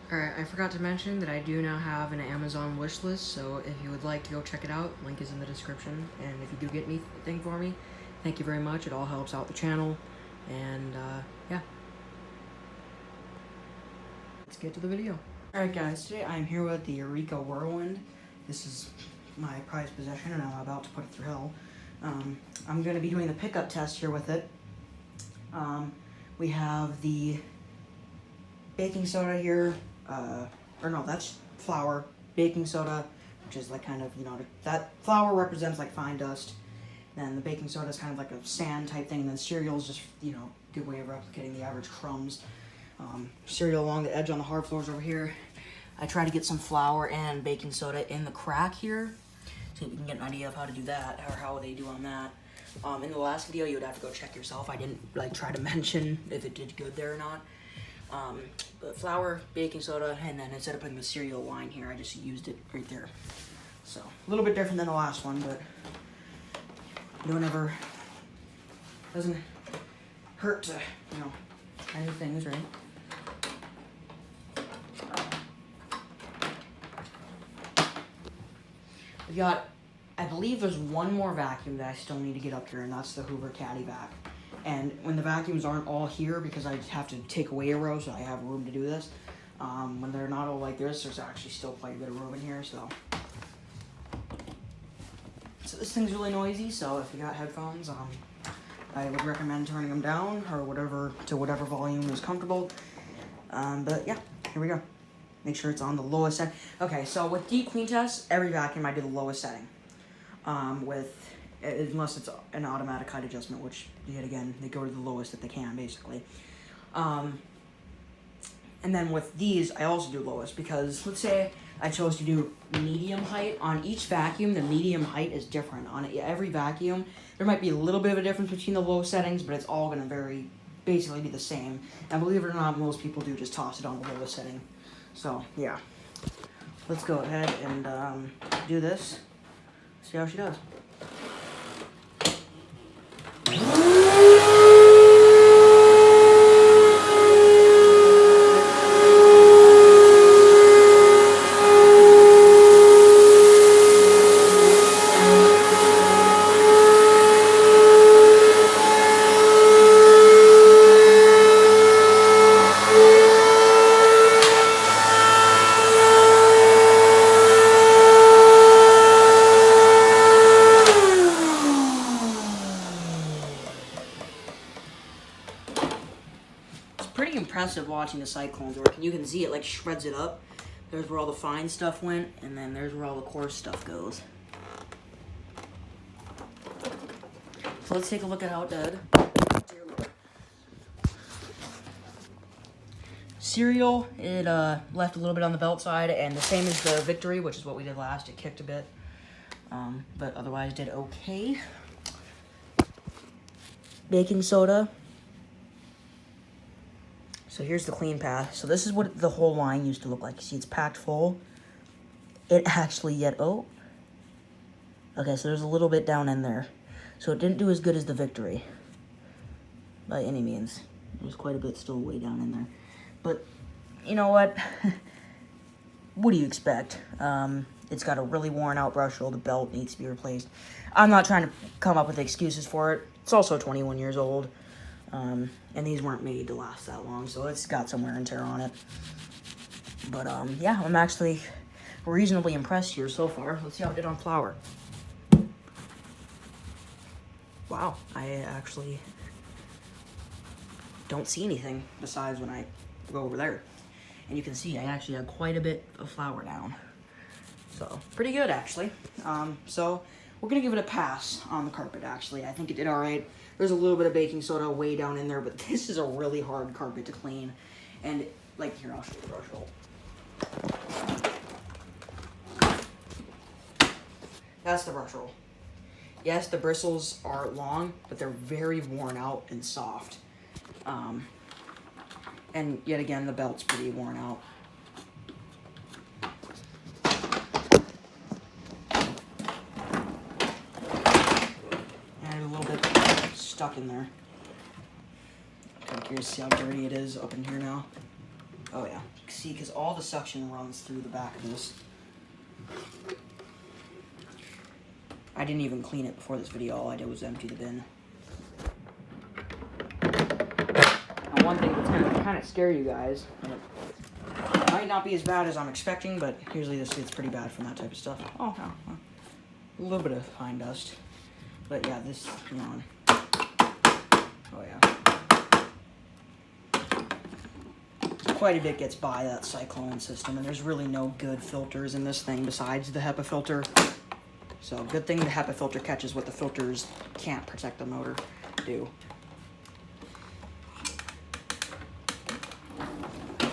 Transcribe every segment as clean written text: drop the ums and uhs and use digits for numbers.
Alright, I forgot to mention that I do now have an Amazon wish list, so if you would like to go check it out, link is in the description. And if you do get anything for me, thank you very much. It all helps out the channel. And yeah. Let's get to the video. Alright guys, today I'm here with the Eureka Whirlwind. This is my prized possession and I'm about to put it through hell. I'm going to be doing the pickup test here with it. We have the baking soda here, or no, that's flour, baking soda, which is like kind of, you know, that flour represents like fine dust. Then the baking soda is kind of like a sand type thing, and then cereal is just, you know, a good way of replicating the average crumbs. Cereal along the edge on the hard floors over here. I try to get some flour and baking soda in the crack here, so you can get an idea of how to do that, or how they do on that. In the last video, you would have to go check yourself. I didn't like try to mention if it did good there or not. But flour, baking soda, and then instead of putting the cereal line here, I just used it right there. So a little bit different than the last one, but doesn't hurt to, you know, try new things, right? We got, I believe there's one more vacuum that I still need to get up here, and that's the Hoover Caddy vac. And when the vacuums aren't all here, because I have to take away a row so I have room to do this, when they're not all like this, there's actually still quite a bit of room in here, so this thing's really noisy, so if you got headphones, I would recommend turning them down, or whatever volume is comfortable. But yeah, here we go. Make sure it's on the lowest setting. Okay, so with deep clean tests, every vacuum I do the lowest setting. Unless it's an automatic height adjustment, which, yet again, they go to the lowest that they can, basically. And then with these, I also do lowest, because let's say I chose to do medium height. On each vacuum, the medium height is different. On every vacuum, there might be a little bit of a difference between the low settings, but it's all going to basically be the same. And believe it or not, most people do just toss it on the lowest setting. So, yeah. Let's go ahead and do this. See how she does. Pretty impressive watching the cyclones work, and you can see it like shreds it up. There's where all the fine stuff went, and then there's where all the coarse stuff goes. So let's take a look at how it did. Cereal, it left a little bit on the belt side, and the same as the Victory, which is what we did last. It kicked a bit, but otherwise did okay. Baking soda. So here's the clean path. So this is what the whole line used to look like. You see it's packed full. It actually okay, so there's a little bit down in there. So it didn't do as good as the Victory, by any means. There's quite a bit still way down in there. But, you know what? What do you expect? It's got a really worn out brush roll. The belt needs to be replaced. I'm not trying to come up with excuses for it. It's also 21 years old. And these weren't made to last that long, so it's got some wear and tear on it. But, yeah, I'm actually reasonably impressed here so far. Let's see how it did on flour. Wow, I actually don't see anything besides when I go over there. And you can see I actually have quite a bit of flour down. So, pretty good, actually. So, we're going to give it a pass on the carpet, actually. I think it did all right. There's a little bit of baking soda way down in there, but this is a really hard carpet to clean. And, like, here, I'll show you the brush roll. That's the brush roll. Yes, the bristles are long, but they're very worn out and soft. And yet again, the belt's pretty worn out. And a little bit stuck in there. I'm curious to see how dirty it is up in here now. Oh yeah, see, because all the suction runs through the back of this. I didn't even clean it before this video. All I did was empty the bin. Now, one thing that's gonna kind of scare you guys, and it might not be as bad as I'm expecting, but usually this gets pretty bad from that type of stuff. Oh, no. A little bit of fine dust. But yeah, this, you know, oh yeah. Quite a bit gets by that cyclone system, and there's really no good filters in this thing besides the HEPA filter. So good thing the HEPA filter catches what the filters can't protect the motor do.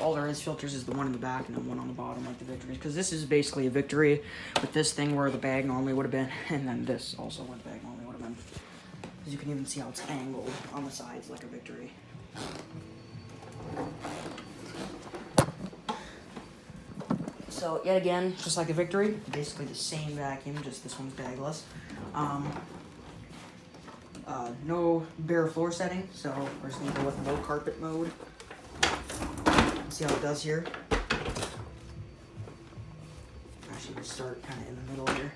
All there is filters is the one in the back and the one on the bottom, like the Victory. Because this is basically a Victory with this thing where the bag normally would have been, and then this also where the bag normally would have been. As you can even see how it's angled on the sides like a Victory. So yet again, just like a Victory, basically the same vacuum, just this one's bagless. No bare floor setting, so we're just gonna go with low carpet mode. See how it does here. Actually, we'll start kind of in the middle here.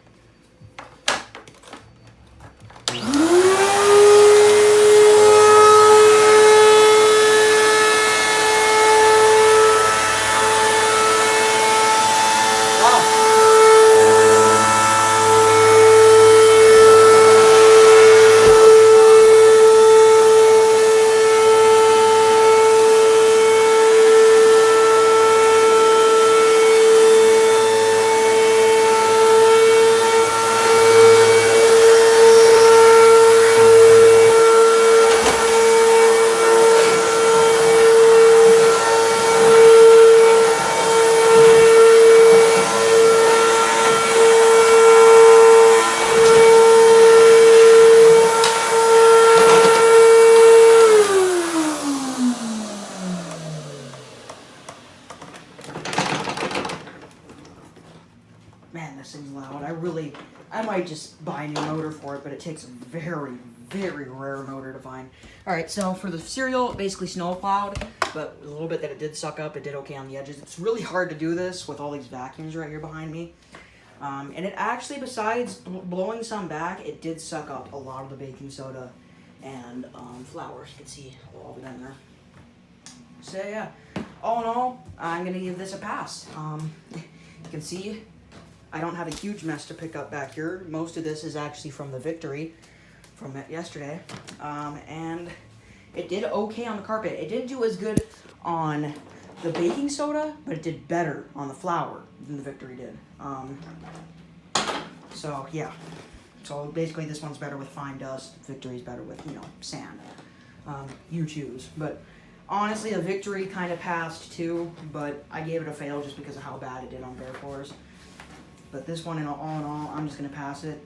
Man, this thing's loud. I might just buy a new motor for it, but it takes a very, very rare motor to find. Alright, so for the cereal, basically snow plowed, but a little bit that it did suck up, it did okay on the edges. It's really hard to do this with all these vacuums right here behind me. And it actually, besides blowing some back, it did suck up a lot of the baking soda and flour. You can see all of it in there. So yeah, all in all, I'm going to give this a pass. You can see I don't have a huge mess to pick up back here. Most of this is actually from the Victory from yesterday. And it did okay on the carpet. It didn't do as good on the baking soda, but it did better on the flour than the Victory did. So yeah. So basically this one's better with fine dust. Victory's better with, you know, sand. You choose. But honestly, the Victory kind of passed too, but I gave it a fail just because of how bad it did on bare floors. But this one, all in all, I'm just going to pass it.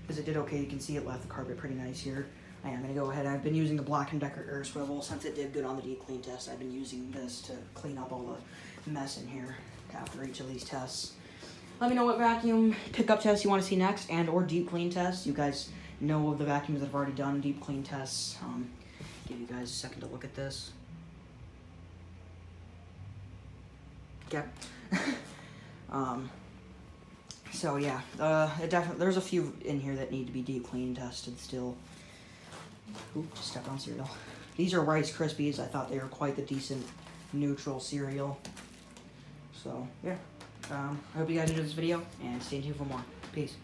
Because it did okay. You can see it left the carpet pretty nice here. I am going to go ahead. I've been using the Black & Decker air swivel. Since it did good on the deep clean test, I've been using this to clean up all the mess in here after each of these tests. Let me know what vacuum pickup test you want to see next, and or deep clean tests. You guys know of the vacuums that have already done deep clean tests. Give you guys a second to look at this. Okay. So yeah, there's a few in here that need to be deep clean tested still. Ooh, just stepped on cereal. These are Rice Krispies. I thought they were quite the decent neutral cereal. So yeah, I hope you guys enjoyed this video, and stay tuned for more. Peace.